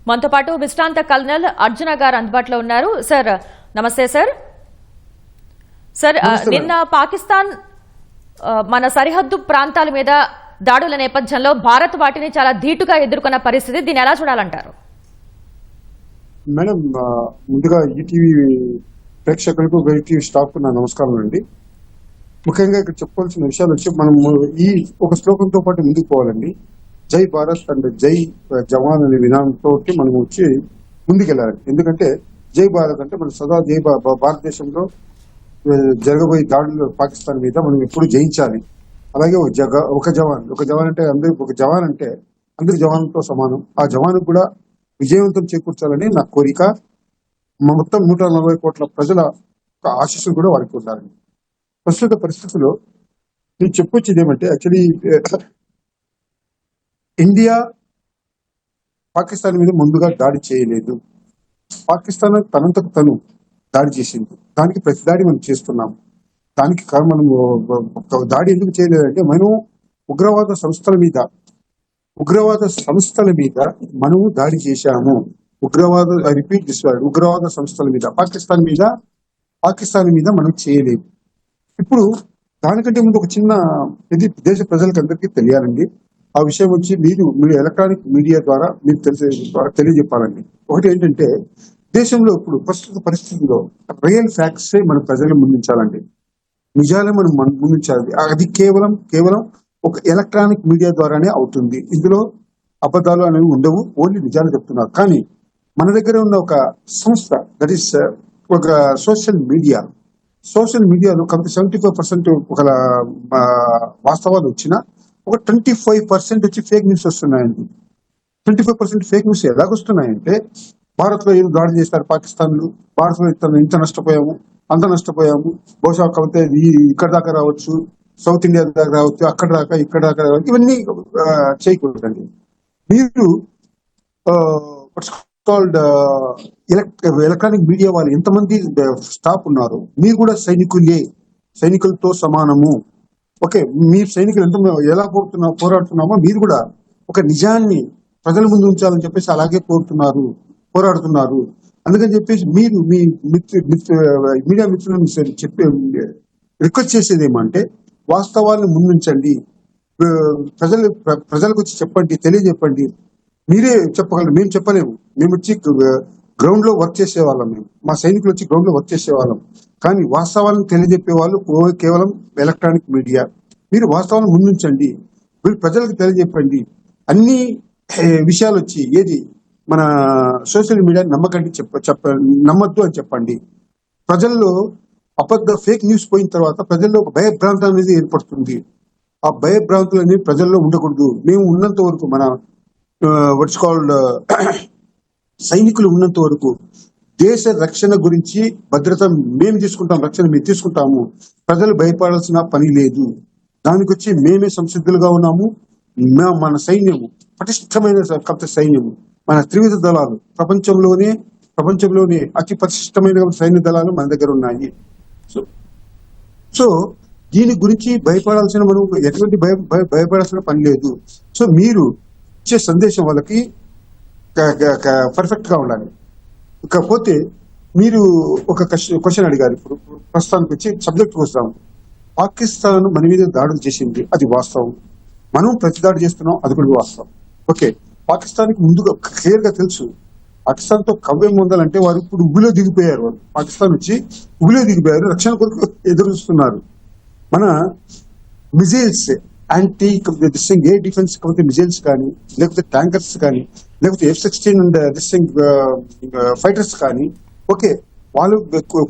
మనతో పాటు విశ్రాంత కల్నల్ అర్జున గారు అందుబాటులో ఉన్నారు. సార్ నమస్తే సార్. సార్ నిన్న పాకిస్తాన్ మన సరిహద్దు ప్రాంతాల మీద దాడుల నేపథ్యంలో భారత్ వాటిని చాలా ధీటుగా ఎదుర్కొన్న పరిస్థితి, దీన్ని ఎలా చూడాలంటారు? మేడం, ముందుగా ఈటీవీ ప్రేక్షకులకు ఈటీవీ స్టాఫ్ నా నమస్కారం అండి. ముఖ్యంగా ఇక్కడ చెప్పాల్సిన విషయాలు వచ్చి మనం ఈ ఒక శ్లోకంతో పాటు ముందుకు పోవాలండి. జై భారత్ అండ్ జై జవాన్ అనే విధానంతో మనం వచ్చి ముందుకెళ్ళాలి. ఎందుకంటే జై భారత్ అంటే మనం సదా జై భారతదేశంలో జరగబోయే దాడులు పాకిస్తాన్ మీద మనం ఎప్పుడు జయించాలి. అలాగే ఒక జవాన్ అంటే అందరి జవాన్లతో సమానం. ఆ జవాన్ కూడా విజయవంతం చేకూర్చాలని నా కోరిక. మొత్తం 140 కోట్ల ప్రజల ఆశీస్సులు కూడా వారికి ఉండాలని. ప్రస్తుత పరిస్థితుల్లో నేను చెప్పొచ్చేది ఏమంటే, యాక్చువల్లీ ఇండియా పాకిస్తాన్ మీద ముందుగా దాడి చేయలేదు. పాకిస్తాన్ తనంతకు తను దాడి చేసింది. దానికి ప్రతి దాడి మనం చేస్తున్నాం. దానికి మనం దాడి ఎందుకు చేయలేదంటే, మనం ఉగ్రవాద సంస్థల మీద మనము దాడి చేశాము. ఉగ్రవాద సంస్థల మీద పాకిస్తాన్ మీద మనం చేయలేదు. ఇప్పుడు దానికంటే ముందు ఒక చిన్న ఇది దేశ ప్రజలకు అందరికీ తెలియాలండి. ఆ విషయం వచ్చి మీరు ఎలక్ట్రానిక్ మీడియా ద్వారా మీకు తెలియజెప్పాలండి. ఒకటి ఏంటంటే, దేశంలో ఇప్పుడు ప్రస్తుత పరిస్థితుల్లో రియల్ ఫ్యాక్ట్సే మన ప్రజలను ముందుంచాలండి. నిజాలే మనం ముందుంచాలి. అది కేవలం ఒక ఎలక్ట్రానిక్ మీడియా ద్వారానే అవుతుంది. ఇందులో అబద్ధాలు అనేవి ఉండవు, ఓన్లీ నిజాలు చెప్తున్నారు. కానీ మన దగ్గర ఉన్న ఒక సంస్థ, దట్ ఈస్ ఒక సోషల్ మీడియాలో కాబట్టి 75% ఒక వాస్తవాలు వచ్చినా ఒక 25% వచ్చి ఫేక్ న్యూస్ వస్తున్నాయండి. 25% ఫేక్ న్యూస్ ఎలాగొస్తున్నాయంటే, భారత్ లో ఏదో దాడి చేస్తారు పాకిస్తాన్లు, భారత్ లో ఇంత నష్టపోయాము, అంత నష్టపోయాము, బహుశా కాకపోతే ఇక్కడ దాకా రావచ్చు, సౌత్ ఇండియా దాకా రావచ్చు, అక్కడ దాకా ఇక్కడ దాకా రావచ్చు, ఇవన్నీ చేయకూడదండి. మీరు ఎలక్ట్రానిక్ మీడియా వాళ్ళు ఎంతమంది స్టాఫ్ ఉన్నారు, మీరు కూడా సైనికులతో సమానము. ఓకే, మీరు సైనికులు ఎలా పోరాడుతున్నామో మీరు కూడా ఒక నిజాన్ని ప్రజల ముందు ఉంచాలని చెప్పేసి అలాగే పోరాడుతున్నారు. అందుకని చెప్పేసి మీరు మీ మీడియా మిత్రులను చెప్పి రిక్వెస్ట్ చేసేది ఏమంటే, వాస్తవాలను ముందుంచండి. ప్రజలకు వచ్చి చెప్పండి, తెలియజెప్పండి. మీరే చెప్పగలరు, మేము చెప్పలేము. మేము వచ్చి గ్రౌండ్ లో వర్క్ చేసేవాళ్ళం. మా సైనికులు వచ్చి గ్రౌండ్ లో వర్క్ చేసేవాళ్ళం. కానీ వాస్తవాలను తెలియజెప్పే వాళ్ళు కేవలం ఎలక్ట్రానిక్ మీడియా. మీరు వాస్తవాలను ముందుంచండి, మీరు ప్రజలకు తెలియజెప్పండి. అన్ని విషయాలు వచ్చి ఏది మన సోషల్ మీడియా నమ్మద్దు అని చెప్పండి. ప్రజల్లో ఫేక్ న్యూస్ పోయిన తర్వాత ప్రజల్లో ఒక భయభ్రాంతి అనేది ఏర్పడుతుంది. ఆ భయభ్రాంతులు అనేవి ప్రజల్లో ఉండకూడదు. మేము ఉన్నంత వరకు, మన సైనికులు ఉన్నంత వరకు దేశ రక్షణ గురించి భద్రత మేము తీసుకుంటాం, రక్షణ మేము తీసుకుంటాము. ప్రజలు భయపడాల్సిన పని లేదు. దానికి వచ్చి మేమే సంసిద్ధులుగా ఉన్నాము. మన సైన్యము పటిష్టమైన సైన్యము, మన త్రివిధ దళాలు ప్రపంచంలోనే అతి పటిష్టమైన సైన్య దళాలు మన దగ్గర ఉన్నాయి. సో దీని గురించి భయపడాల్సిన, మనం ఎటువంటి భయపడాల్సిన పని లేదు. సో మీరు ఇచ్చే సందేశం వాళ్ళకి పర్ఫెక్ట్ గా ఉండాలి. ఇకపోతే మీరు ఒక క్వశ్చన్ అడిగారు. ఇప్పుడు ప్రస్తుతానికి వచ్చి సబ్జెక్ట్ వస్తాము. పాకిస్తాన్ మన మీద దాడులు చేసింది, అది వాస్తవం. మనం ప్రతి దాడి చేస్తున్నాం, అది కూడా వాస్తవం. ఓకే, పాకిస్తాన్ కి ముందుగా క్లియర్ గా తెలుసు పాకిస్తాన్ తో కవ్యం పొందాలంటే వారు ఇప్పుడు ఉబిలో దిగిపోయారు. పాకిస్తాన్ వచ్చి ఉబిలో దిగిపోయారు, రక్షణ కొరకు ఎదురు చూస్తున్నారు. మన మిజైల్స్ ఎయిర్ డిఫెన్స్ కాబట్టి మిజైల్స్ కానీ, లేకపోతే ట్యాంకర్స్ కానీ, లేకపోతే F-16 అండ్ ఫైటర్స్ కానీ, ఓకే వాళ్ళు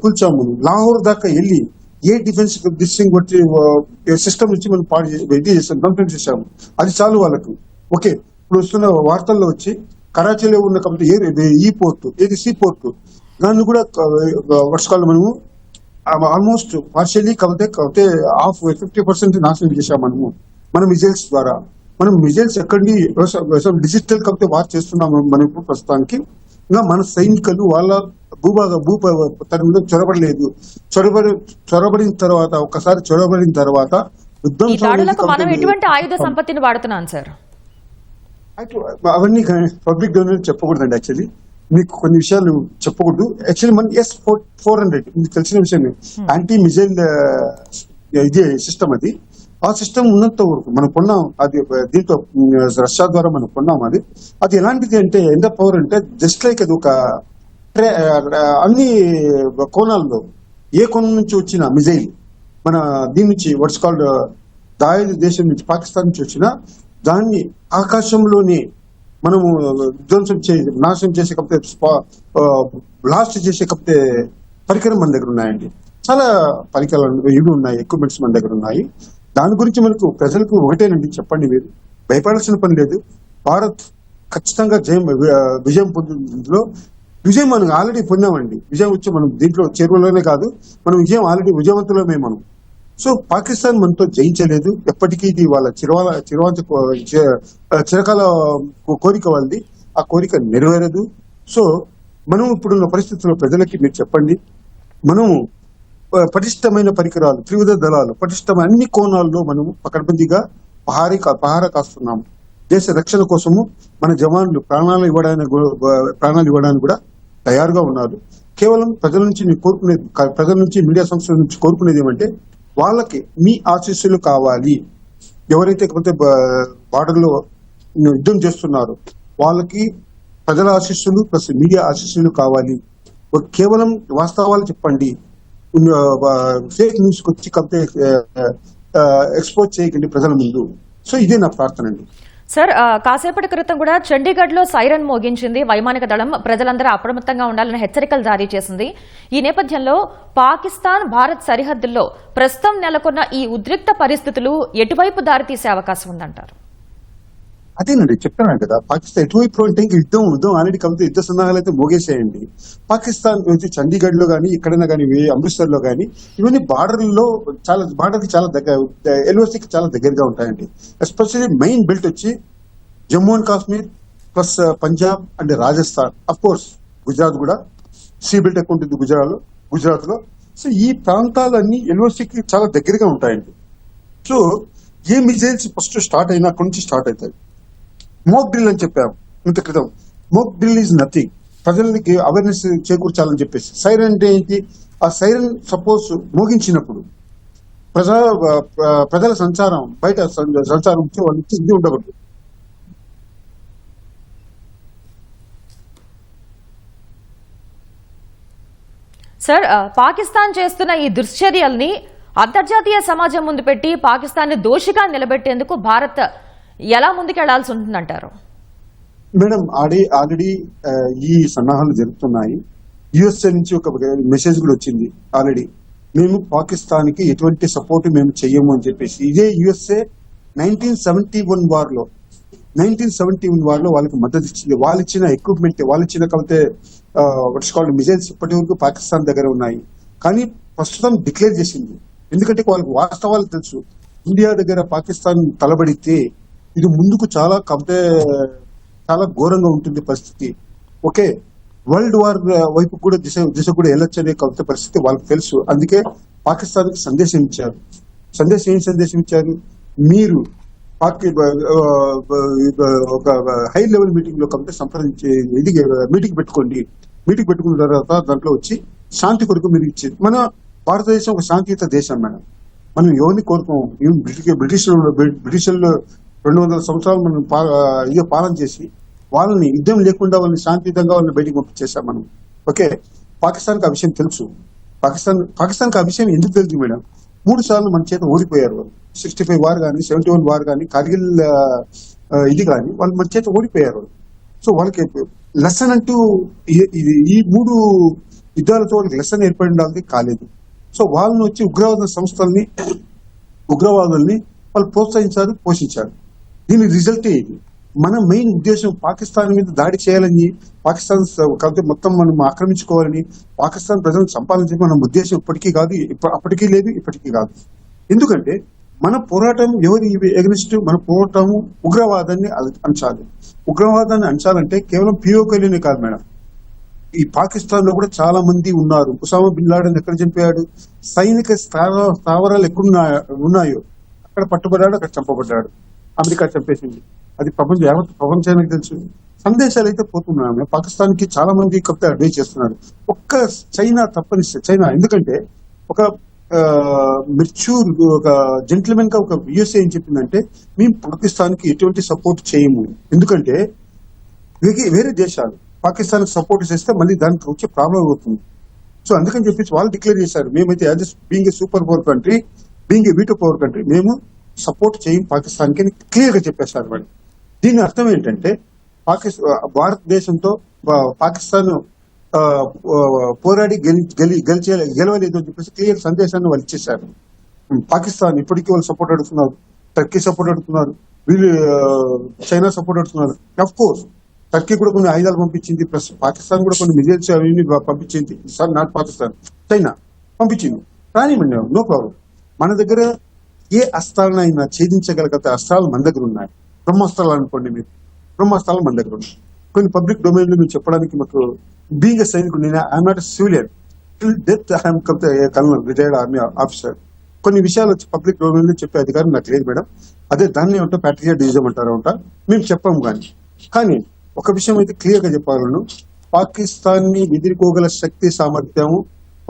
కూల్చాము. లాహోర్ దాకా వెళ్ళి ఎయిర్ డిఫెన్స్ సిస్టమ్ నుంచి మనం కంప్లైంట్ చేశాము. అది చాలు వాళ్ళకు. ఓకే, ఇప్పుడు వస్తున్న వార్తల్లో వచ్చి కరాచీలో ఉన్న కాబట్టి ఈ పోర్టు సీ పోర్టు, దాన్ని కూడా వర్షకాలు మనము ఆల్మోస్ట్ పార్షియల్లీ కాకపోతే 50% నాశనం చేశాము మన మిజైల్స్ ద్వారా. మనం మిజైల్స్ ఎక్కడి డిజిటల్ కాకపోతే వార్ చేస్తున్నాము మనం ఇప్పుడు ప్రస్తుతానికి. ఇంకా మన సైనికులు వాళ్ళ తన మీద చొరబడలేదు. చొరబడిన తర్వాత యుద్ధం ఎటువంటి ఆయుధ సంపత్తిని వాడుతున్నాను సార్? అవన్నీ పబ్లిక్ డొమైన్ చెప్పకూడదండి. యాక్చువల్లీ మీకు కొన్ని విషయాలు చెప్పకూడదు. యాక్చువల్లీ మన S-400 మీకు తెలిసిన విషయమే, యాంటీ మిజైల్ ఇది సిస్టమ్. అది ఆ సిస్టమ్ ఉన్నంత వరకు మనం కొన్నాం. అది దీంతో రష్యా ద్వారా మనం కొన్నాం. అది ఎలాంటిది అంటే ఎంత పవర్ అంటే జస్ట్ లైక్ అది ఒక అన్ని కోణాల్లో ఏ కోణం నుంచి వచ్చిన మిజైల్ మన దీని నుంచి వాట్స్ కాల్డ్ దాయాది దేశం నుంచి పాకిస్తాన్ నుంచి వచ్చిన దాన్ని ఆకాశంలోనే మనము ధ్వంసం నాశనం చేసే కప్తే బ్లాస్ట్ చేసే కప్తే పరికరం మన దగ్గర ఉన్నాయండి. చాలా పరికరాలు ఇవి ఉన్నాయి, ఎక్విప్మెంట్స్ మన దగ్గర ఉన్నాయి. దాని గురించి మనకు ప్రజలకు ఒకటేనండి చెప్పండి, మీరు భయపడాల్సిన పని లేదు. భారత్ ఖచ్చితంగా విజయం పొందిలో విజయం మనం ఆల్రెడీ పొందామండి. విజయం వచ్చి మనం దీంట్లో చేరువలోనే కాదు, మనం విజయం ఆల్రెడీ విజయవంతులమే మనం. సో పాకిస్తాన్ మనతో జయించలేదు. ఎప్పటికీ ఇది వాళ్ళ చిరకాల కోరిక వాళ్ళది. ఆ కోరిక నెరవేరదు. సో మనం ఇప్పుడున్న పరిస్థితుల్లో ప్రజలకి మీరు చెప్పండి, మనము పటిష్టమైన పరికరాలు, త్రివిధ దళాలు, పటిష్టమైన అన్ని కోణాల్లో మనము పకడ్బందీగా పహార కాస్తున్నాము. దేశ రక్షణ కోసము మన జవాన్లు ప్రాణాలు ఇవ్వడానికి కూడా తయారుగా ఉన్నారు. కేవలం ప్రజల నుంచి ప్రజల నుంచి మీడియా సంస్థల నుంచి కోరుకునేది ఏమంటే, వాళ్ళకి మీ ఆశీస్సులు కావాలి. ఎవరైతే బార్డర్లో యుద్ధం చేస్తున్నారో వాళ్ళకి ప్రజల ఆశీస్సులు ప్లస్ మీడియా ఆశీస్సులు కావాలి. కేవలం వాస్తవాలు చెప్పండి, ఫేక్ న్యూస్ వచ్చి ఎక్స్పోజ్ చేయకండి ప్రజల ముందు. సో ఇదే నా ప్రార్థన అండి. సార్, కాసేపటి క్రితం కూడా చండీగఢ్ లో సైరన్ మోగించింది వైమానిక దళం. ప్రజలందరూ అప్రమత్తంగా ఉండాలని హెచ్చరికలు జారీ చేసింది. ఈ నేపథ్యంలో పాకిస్తాన్ భారత్ సరిహద్దుల్లో ప్రస్తుతం నెలకొన్న ఈ ఉద్రిక్త పరిస్థితులు ఎటువైపు దారితీసే అవకాశం ఉందంటారు? అదేనండి చెప్తున్నాను కదా, పాకిస్తాన్ ఎటువైపు అంటే యుద్ధం ఆల్రెడీ యుద్ధ సన్నాహాలు అయితే మోగేసేయండి. పాకిస్తాన్ చండీగఢ్ లో కానీ ఎక్కడైనా కానీ అమృత్సర్ లో కానీ ఇవన్నీ బార్డర్ కి చాలా దగ్గర, ఎల్ఓసికి చాలా దగ్గరగా ఉంటాయండి. ఎస్పెషల్లీ మెయిన్ బెల్ట్ వచ్చి Jammu and Kashmir plus Punjab and Rajasthan, of course Gujarat కూడా సీ బెల్ట్ ఎక్కువ ఉంటుంది గుజరాత్ లో. సో ఈ ప్రాంతాలన్నీ ఎల్ఓసికి చాలా దగ్గరగా ఉంటాయండి. సో ఏ మిజైల్స్ ఫస్ట్ స్టార్ట్ అయినా అక్కడి నుంచి స్టార్ట్ అవుతాయి. మోక్ డ్రిల్ అని చెప్పాము ఇంత క్రితం. మోక్ డ్రిల్ ఈజ్ నథింగ్, ప్రజలకి అవేర్నెస్ చేకూర్చాలని చెప్పేసి. సైరన్ అంటే ఏంటి? ఆ సైరన్ సపోజ్ మోగించినప్పుడు ప్రజల సంచారం బయట సంచారం ఇది ఉండకూడదు. సార్, పాకిస్తాన్ చేస్తున్న ఈ దుశ్చర్యల్ని అంతర్జాతీయ సమాజం ముందు పెట్టి పాకిస్తాన్ ని దోషిగా నిలబెట్టేందుకు భారత్ ఎలా ముందుకెళ్లాల్సి ఉంటుందంటారు? మేడం, ఆల్రెడీ ఈ సన్నాహాలు జరుగుతున్నాయి. యుఎస్ఏ నుంచి ఒక మెసేజ్ కూడా వచ్చింది ఆల్రెడీ, మేము పాకిస్తాన్ కి ఎటువంటి సపోర్ట్ మేము చెయ్యము అని చెప్పేసి. ఇదే యుఎస్ఏ 1971 వార్లో వాళ్ళకి మద్దతు ఇచ్చింది. వాళ్ళు ఇచ్చిన ఎక్విప్మెంట్, వాళ్ళు ఇచ్చిన వాట్స్ కాల్డ్ మిజైల్స్ ఇప్పటి వరకు పాకిస్తాన్ దగ్గర ఉన్నాయి. కానీ ప్రస్తుతం డిక్లేర్ చేసింది, ఎందుకంటే వాళ్ళకి వాస్తవాలు తెలుసు. ఇండియా దగ్గర పాకిస్తాన్ తలబడితే ఇది ముందుకు చాలా ఘోరంగా ఉంటుంది పరిస్థితి. ఓకే, వరల్డ్ వార్ వైపు కూడా దిశ కూడా వెళ్ళొచ్చు అనే పరిస్థితి వాళ్ళకి తెలుసు. అందుకే పాకిస్తాన్ కి సందేశం ఇచ్చారు. ఏం సందేశం ఇచ్చారు? మీరు ఒక హై లెవెల్ మీటింగ్ లో సంప్రదించి మీటింగ్ పెట్టుకోండి. మీటింగ్ పెట్టుకున్న తర్వాత దాంట్లో వచ్చి శాంతి కొరకు మీరు ఇచ్చేది. మన భారతదేశం ఒక శాంతియుత దేశం మేడం. మనం ఎవరిని కోరుకోం. బ్రిటిషర్లు 200 సంవత్సరాలు మనం పాలన చేసి వాళ్ళని యుద్ధం లేకుండా వాళ్ళని శాంతియుతంగా వాళ్ళని బయటకు పంపించేసాం మనం. ఓకే, పాకిస్తాన్ కి ఆ విషయం తెలుసు. పాకిస్తాన్ కి ఆ విషయం ఎందుకు తెలుసు మేడం? 3 సార్లు మన చేత ఓడిపోయారు వాళ్ళు. 65 వార్ కానీ 71 వార్ కానీ కార్గిల్ ఇది కానీ వాళ్ళు మన చేత ఓడిపోయారు. సో వాళ్ళకి లెసన్ అంటూ ఈ 3 యుద్ధాలతో వాళ్ళకి లెసన్ ఏర్పడడానికి కాలేదు. సో వాళ్ళని వచ్చి ఉగ్రవాదుల్ని వాళ్ళు ప్రోత్సహించారు, పోషించారు. దీని రిజల్ట్ ఇది. మన మెయిన్ ఉద్దేశం పాకిస్తాన్ మీద దాడి చేయాలని, పాకిస్తాన్ మొత్తం మనం ఆక్రమించుకోవాలని, పాకిస్తాన్ ప్రజలను సంపాదించే మన ఉద్దేశం అప్పటికీ లేదు, ఇప్పటికీ కాదు. ఎందుకంటే మన పోరాటం ఎవరి ఎగనిస్ట్? మన పోరాటం ఉగ్రవాదాన్ని అంచాలి. ఉగ్రవాదాన్ని అంచాలంటే కేవలం పిఓకేలోనే కాదు మేడం, ఈ పాకిస్తాన్ లో కూడా చాలా మంది ఉన్నారు. ఉసామా బిన్ లాడెన్ ఎక్కడ చంపాడు? సైనిక స్థావరాలు ఎక్కడ ఉన్నాయో అక్కడ పట్టుబడ్డాడు, అక్కడ చంపబడ్డాడు. అమెరికా చంపేసింది. అది యావత్ ప్రపంచానికి తెలుసు. సందేశాలు అయితే పోతున్నాయి. పాకిస్తాన్ కి చాలా మంది కొత్త అడ్వైజ్ చేస్తున్నారు. ఒక్క చైనా తప్పనిసరి, చైనా ఎందుకంటే ఒక మెచ్యూర్ ఒక జెంటిల్మెన్ గా ఒక యుఎస్ఏ ఏం చెప్పిందంటే మేము పాకిస్తాన్ కి ఎటువంటి సపోర్ట్ చేయము, ఎందుకంటే వేరే దేశాలు పాకిస్తాన్ కి సపోర్ట్ చేస్తే మళ్ళీ దానికి వచ్చే ప్రాబ్లం అవుతుంది. సో అందుకని చెప్పేసి వాళ్ళు డిక్లేర్ చేశారు, మేమైతే as being a super power country, being a veto power country, మేము సపోర్ట్ చేయం పాకిస్తాన్ కి క్లియర్ గా చెప్పేశారు వాళ్ళు. దీని అర్థం ఏంటంటే భారతదేశంతో పాకిస్తాన్ పోరాడి గెలవలేదు అని చెప్పేసి క్లియర్ సందేశాన్ని వాళ్ళు ఇచ్చేశారు. పాకిస్తాన్ ఇప్పటికీ వాళ్ళు సపోర్ట్ అడుగుతున్నారు, టర్కీ సపోర్ట్ అడుగుతున్నారు, వీళ్ళు చైనా సపోర్ట్ అడుగుతున్నారు. అఫ్ కోర్స్ టర్కీ కూడా కొన్ని ఆయుధాలు పంపించింది, ప్లస్ పాకిస్తాన్ కూడా కొన్ని మిజైల్స్ అవన్నీ పంపించింది. సార్ నాట్ పాకిస్తాన్, చైనా పంపించింది. రానివ్వండి, నో ప్రాబ్లం. మన దగ్గర ఏ అస్త్రాలనైనా ఛేదించగలిగితే అస్త్రాలు మన దగ్గర ఉన్నాయి. బ్రహ్మాస్త్రాలు అనుకోండి, మీరు బ్రహ్మాస్త్రాలు మన దగ్గర ఉన్నాయి. కొన్ని పబ్లిక్ డొమైన్ లో మీరు చెప్పడానికి మాకు బీయింగ్ ఎ సైనికుడు, నేను I'm not a civilian, till death I'm colonel, retired army officer. కొన్ని విషయాలు వచ్చి పబ్లిక్ డొమైన్ లో చెప్పే అధికారం నాకు లేదు మేడం. అదే దాన్ని ఏమంటారు, ప్యాట్రియాటిజం అంటారు అంట, మేము చెప్పాము. కానీ ఒక విషయం అయితే క్లియర్ గా చెప్పాలను, పాకిస్తాన్ ని ఎదుర్కోగల శక్తి సామర్థ్యం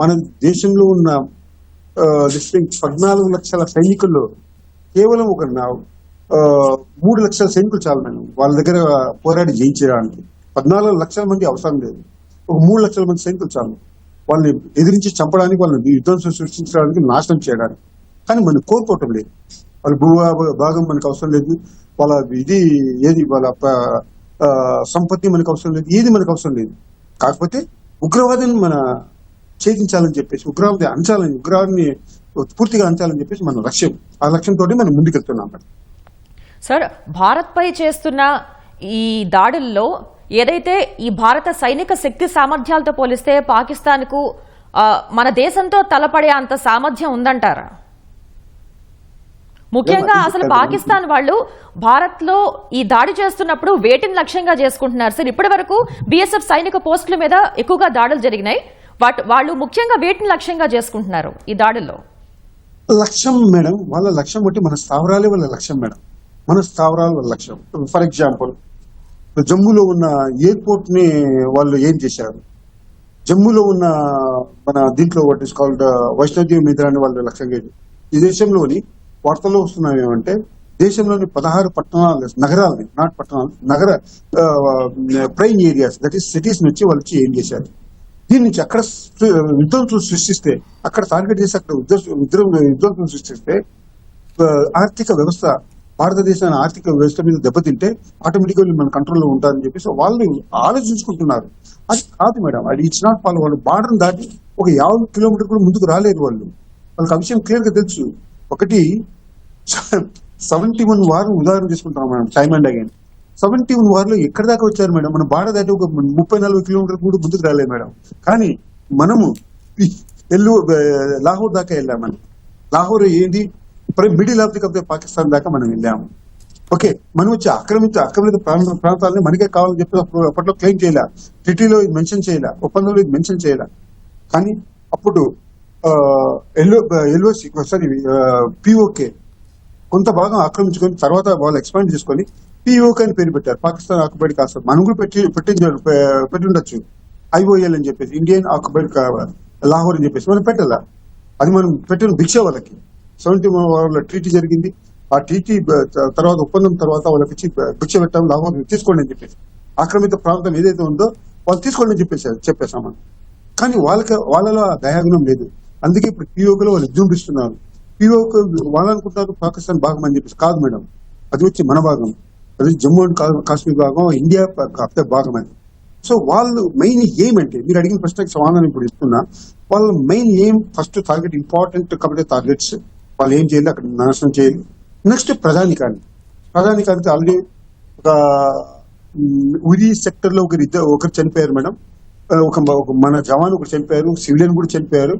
మన దేశంలో ఉన్న 14 లక్షల సైనికుల్లో కేవలం ఒక 3 లక్షల సైనికులు చాలు మేడం వాళ్ళ దగ్గర పోరాడి జయించడానికి. 14 లక్షల మంది అవసరం లేదు, ఒక 3 లక్షల మంది సైనికులు చాలు వాళ్ళని ఎదిరించి చంపడానికి, వాళ్ళని యుద్ధం సృష్టించడానికి, నాశనం చేయడానికి. కానీ మనం కోరుకోవటం లేదు. వాళ్ళ భాగం మనకు అవసరం లేదు, వాళ్ళ ఇది ఏది వాళ్ళ సంపత్తి మనకు అవసరం లేదు, ఏది మనకు అవసరం లేదు. కాకపోతే ఉగ్రవాదాన్ని మన ఛేదించాలని చెప్పేసి, ఉగ్రవాదాన్ని పూర్తిగా అంచాలని చెప్పేసి మన లక్ష్యం. ఆ లక్ష్యంతో మనం ముందుకెళ్తున్నాం. సార్, భారత్ పై చేస్తున్న ఈ దాడుల్లో ఏదైతే ఈ భారత సైనిక శక్తి సామర్థ్యాలతో పోలిస్తే పాకిస్తాన్ కు మన దేశంతో తలపడే అంత సామర్థ్యం ఉందంటారా? ముఖ్యంగా అసలు పాకిస్తాన్ వాళ్ళు భారత్ లో ఈ దాడి చేస్తున్నప్పుడు వేటిని లక్ష్యంగా చేసుకుంటున్నారు సార్? ఇప్పటి వరకు బీఎస్ఎఫ్ సైనిక పోస్టుల మీద ఎక్కువగా దాడులు జరిగినాయి, వాళ్ళు ముఖ్యంగా వేటిని లక్ష్యంగా చేసుకుంటున్నారు ఈ దాడుల్లో? లక్ష్యం మేడం, వాళ్ళ లక్ష్యం బట్టి మన స్థావరాలే వాళ్ళ లక్ష్యం మేడం, మన స్థావరాలు వాళ్ళ లక్ష్యం. ఫర్ ఎగ్జాంపుల్, జమ్మూలో ఉన్న ఎయిర్పోర్ట్ ని వాళ్ళు ఏం చేశారు, జమ్మూలో ఉన్న మన దీంట్లో వాట్ ఇస్ కాల్డ్ వైష్ణోదేవి మందిరాన్ని వాళ్ళు లక్ష్యంగా. ఈ దేశంలోని వార్తల్లో వస్తున్నాయి ఏమంటే, దేశంలోని 16 పట్టణాలు, నగరాలని, నాట్ పట్టణాలు, నగర prime areas, that is cities నుంచి వాళ్ళు ఏం చేశారు, దీని నుంచి అక్కడ యుద్ధం సృష్టిస్తే, అక్కడ టార్గెట్ చేసి అక్కడ యుద్ధం సృష్టిస్తే ఆర్థిక వ్యవస్థ, భారతదేశాన్ని ఆర్థిక వ్యవస్థ మీద దెబ్బతింటే ఆటోమేటిక్గా మన కంట్రోల్లో ఉంటారని చెప్పేసి వాళ్ళు ఆలోచించుకుంటున్నారు. అది కాదు మేడం, అది ఇట్స్ నాట్ ఫాలో. వాళ్ళు బార్డర్ దాటి ఒక 50 కిలోమీటర్ కూడా ముందుకు రాలేదు వాళ్ళకి ఆ విషయం క్లియర్ గా తెలుసు. ఒకటి 71 వార్ ఉదాహరణ తీసుకుంటాం madam, time and again 71 war లో ఎక్కడి దాకా వచ్చారు మేడం? మన బార్డర్ దాటి ఒక 30-40 కిలోమీటర్ కూడా ముందుకు రాలేదు మేడం. కానీ మనము లాహోర్ దాకా వెళ్ళామని. లాహోర్ ఏంది, మిడిల్ ఆఫ్ ది పాకిస్తాన్ దాకా మనం వెళ్ళాము. ఓకే, మనం వచ్చి ఆక్రమిత ప్రాంతాలని మనకే కావాలని చెప్పి అప్పట్లో క్లెయిమ్ చేయలే, ట్రిటీలో ఇది మెన్షన్ చేయలే, ఒప్పందంలో ఇది మెన్షన్ చేయలే. కానీ అప్పుడు పిఓకే కొంత భాగం ఆక్రమించుకొని తర్వాత వాళ్ళు ఎక్స్పాండ్ చేసుకొని పిఓకే అని పేరు పెట్టారు, పాకిస్తాన్ ఆక్యుపైడ్ కాస్త. మనం కూడా పెట్టుండొచ్చు ఐఓఎల్ అని చెప్పేసి, ఇండియన్ ఆక్యుపైడ్ లాహోర్ అని చెప్పేసి మనం పెట్టాలా. అది మనం పెట్టిన భిక్ష వాళ్ళకి. 71 వాళ్ళ ట్రీటీ జరిగింది, ఆ ట్రీటీ తర్వాత ఒప్పందం తర్వాత వాళ్ళకి ఇచ్చి భిక్ష పెట్టాం, లాహోర్ తీసుకోండి అని చెప్పేసి, ఆక్రమిత ప్రాంతం ఏదైతే ఉందో వాళ్ళు తీసుకోండి అని చెప్పేసాం మనం. కానీ వాళ్ళలో ఆ దయాగుణం లేదు. అందుకే ఇప్పుడు పిఓకేలో వాళ్ళు విజృంభిస్తున్నారు. పిఓకే వాళ్ళు అనుకుంటారు పాకిస్తాన్ భాగం అని చెప్పేసి. కాదు మేడం, అది వచ్చి మన భాగం, అది జమ్మూ అండ్ కాశ్మీర్ భాగం, ఇండియా భాగం అది. సో వాళ్ళు మెయిన్ ఏమంటే, మీరు అడిగిన ప్రశ్నకి సమాధానం ఇప్పుడు ఇస్తున్నా, వాళ్ళ మెయిన్ ఏం ఫస్ట్ టార్గెట్, ఇంపార్టెంట్ కాబట్టి టార్గెట్స్ వాళ్ళు ఏం చేయాలి, అక్కడ నాశనం చేయాలి. నెక్స్ట్ ప్రధానికానికి ఆల్రెడీ ఒక ఉరి సెక్టర్ లో ఒకరు చనిపోయారు మేడం, ఒక మన జవాన్ ఒకరు చనిపోయారు, సివిలియన్ కూడా చనిపోయారు,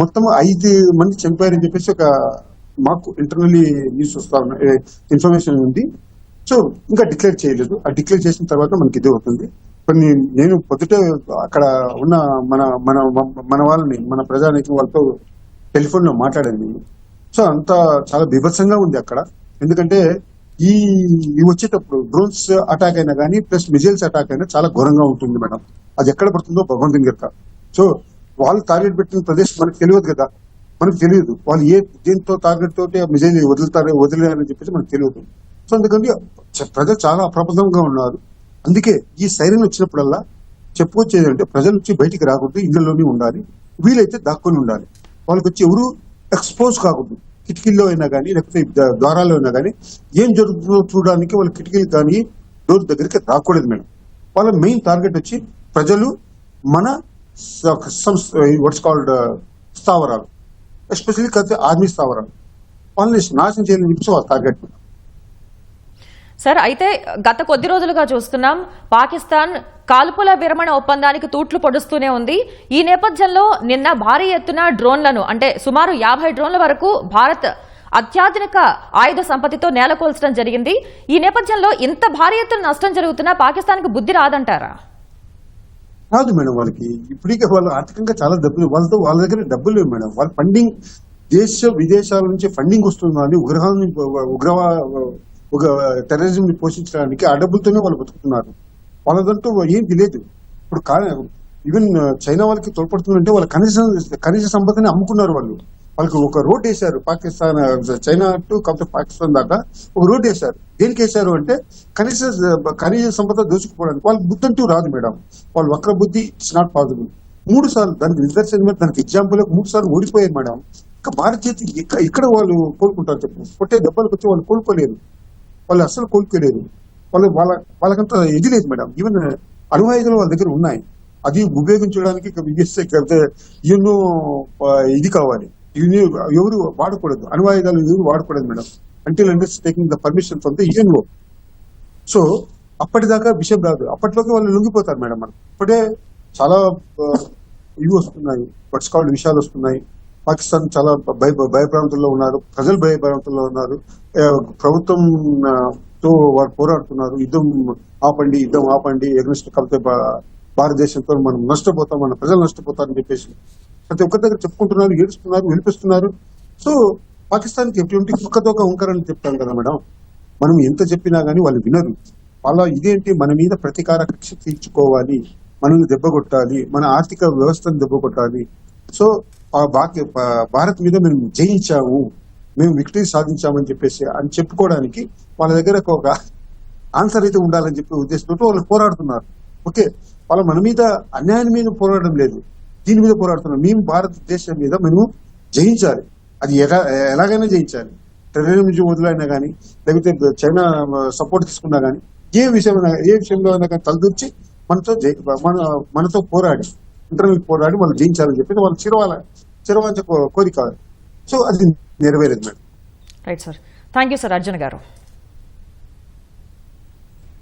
మొత్తం 5 మంది చనిపోయారని చెప్పేసి ఒక మాకు ఇంటర్నల్లీ న్యూస్ వస్తా ఉన్న ఇన్ఫర్మేషన్ ఉంది. సో ఇంకా డిక్లేర్ చేయలేదు, ఆ డిక్లేర్ చేసిన తర్వాత మనకి ఇది అవుతుంది. కొన్ని నేను పొద్దుటే అక్కడ ఉన్న మన వాళ్ళని, మన ప్రజానికి వాళ్ళతో టెలిఫోన్ లో మాట్లాడాను నేను. సో అంతా చాలా బీభత్సంగా ఉంది అక్కడ. ఎందుకంటే ఈ వచ్చేటప్పుడు డ్రోన్స్ అటాక్ అయినా కానీ ప్లస్ మిజైల్స్ అటాక్ అయినా చాలా ఘోరంగా ఉంటుంది మేడం. అది ఎక్కడ పడుతుందో భగవంతుని గెలక. సో వాళ్ళు టార్గెట్ పెట్టిన ప్రదేశం మనకు తెలియదు కదా, మనకు తెలియదు వాళ్ళు దేంతో టార్గెట్ తోటి మిజైల్ వదిలేరని చెప్పేసి మనకు తెలియదు. సో అందుకని ప్రజలు చాలా అప్రమత్తంగా ఉన్నారు. అందుకే ఈ సైరన్ వచ్చినప్పుడల్లా చెప్పుకొచ్చేది అంటే ప్రజల నుంచి బయటికి రాకూడదు, ఇళ్లలోనే ఉండాలి, వీలైతే దాక్కుని ఉండాలి. వాళ్ళకి వచ్చి ఎవరు ఎక్స్పోజ్ కాకూడదు. కిటికీల్లో అయినా కానీ లేకపోతే ద్వారాల్లో అయినా కానీ ఏం జరుగుతుందో చూడడానికి వాళ్ళ కిటికీలు కానీ డోర్ దగ్గరికి రాకూడదు మేడం. వాళ్ళ మెయిన్ టార్గెట్ వచ్చి ప్రజలు, మన వాట్స్ కాల్డ్ స్థావరాలు, ఎస్పెషల్లీ ఆర్మీ స్థావరాలు, వాళ్ళని నాశనం చేయాలని చెప్పి వాళ్ళ టార్గెట్ మేడం. సార్, అయితే గత కొద్ది రోజులుగా చూస్తున్నాం పాకిస్తాన్ కాల్పుల విరమణ ఒప్పందానికి తూట్లు పొడుస్తూనే ఉంది. ఈ నేపథ్యంలో నిన్న భారీ ఎత్తున డ్రోన్లను, అంటే సుమారు 50 డ్రోన్ల వరకు భారత్ అత్యాధునిక ఆయుధ సంపత్తితో నేలకొల్చడం జరిగింది. ఈ నేపథ్యంలో ఇంత భారీ ఎత్తున నష్టం జరుగుతున్నా పాకిస్తాన్కి బుద్ధి రాదంటారా? రాదు మేడం. వాళ్ళకి ఇప్పటికే వాళ్ళు ఆర్థికంగా చాలా డబ్బులు, వాళ్ళ దగ్గర డబ్బులు లేవు మేడం. వాళ్ళ ఫండింగ్ విదేశాల నుంచి ఫండింగ్ వస్తుందని ఒక టెర్రరిజం ని పోషించడానికి ఆ డబ్బులతోనే వాళ్ళు బతుకుతున్నారు. వాళ్ళదంటూ ఏం తెలియదు. ఇప్పుడు ఈవెన్ చైనా వాళ్ళకి తోడ్పడుతుందంటే వాళ్ళ ఖనిజ సంపదని అమ్ముకున్నారు వాళ్ళు. వాళ్ళకి ఒక రోడ్ వేశారు, పాకిస్తాన్ చైనా టు పాకిస్తాన్ దాకా ఒక రోడ్ వేశారు. దేనికి వేశారు అంటే ఖనిజ సంపద దోచుకుపోవడానికి. వాళ్ళకి బుద్ధి అంటూ రాదు మేడం. వాళ్ళ వక్ర బుద్ధి ఇట్స్ నాట్ పాసిబుల్. 3 సార్లు దానికి నిదర్శనం, దానికి ఎగ్జాంపుల్ 3 సార్లు ఓడిపోయారు మేడం. ఇంకా భారత చేతి ఇక్కడ వాళ్ళు కోలుకుంటారు చెప్పు, కొట్టే దెబ్బలకు వచ్చి వాళ్ళు కోలుకోలేరు. వాళ్ళు అస్సలు కోలుకోలేరు. వాళ్ళకంతా ఇది లేదు మేడం. ఈవెన్ అణువాయుధాలు వాళ్ళ దగ్గర ఉన్నాయి, అది ఉపయోగించడానికి ఎన్నో ఇది కావాలి. ఎవరు వాడకూడదు, అణువాయుధాలు ఎవరు వాడకూడదు madam, until and taking the permission from the UNO. So అప్పటిదాకా విషయం రాదు, అప్పట్లోకి వాళ్ళు లొంగిపోతారు మేడం. మనకు ఇప్పుడే చాలా ఇవి వస్తున్నాయి, వాట్స్ కాల్డ్ విషయాలు వస్తున్నాయి. పాకిస్తాన్ చాలా భయభ్రాంతుల్లో ఉన్నారు, ప్రజలు భయభ్రాంతుల్లో ఉన్నారు, ప్రభుత్వం తో వారు పోరాడుతున్నారు. యుద్ధం ఆపండి ఎగ్నెస్ట్ కలిపితే భారతదేశంతో మనం నష్టపోతాం, మన ప్రజలు నష్టపోతారని చెప్పేసి ప్రతి ఒక్కరి దగ్గర చెప్పుకుంటున్నారు, ఏడుస్తున్నారు, వినిపిస్తున్నారు. సో పాకిస్తాన్కి ఎటువంటి కుక్కతోక ఉంకరని చెప్తాను కదా మేడం. మనం ఎంత చెప్పినా గానీ వాళ్ళు వినరు. వాళ్ళ ఇదేంటి, మన మీద ప్రతీకార కక్ష తీర్చుకోవాలి, మనల్ని దెబ్బ కొట్టాలి, మన ఆర్థిక వ్యవస్థను దెబ్బ కొట్టాలి. సో భారత్ మీద మేము జయించాము, మేము విక్టరీ సాధించామని చెప్పేసి అని చెప్పుకోవడానికి వాళ్ళ దగ్గర ఒక ఆన్సర్ అయితే ఉండాలని చెప్పి ఉద్దేశంతో వాళ్ళు పోరాడుతున్నారు. ఓకే, వాళ్ళ మన మీద అన్యాయం మీద పోరాడడం లేదు, దీని మీద పోరాడుతున్నారు. మేము భారతదేశం మీద మేము జయించాలి, అది ఎలాగైనా జయించాలి. టెర్రరిజం వదిలైనా కానీ లేకపోతే చైనా సపోర్ట్ తీసుకున్నా కానీ ఏ విషయంలో అయినా కానీ తలదూర్చి మనతో పోరాడి ఇంటర్నల్ పోరాడి వాళ్ళు జయించాలని చెప్పి వాళ్ళు చిరవాంచ కోరిక. సో అది నెరవేరేది madam. Right sir, thank you sir Arjun గారు.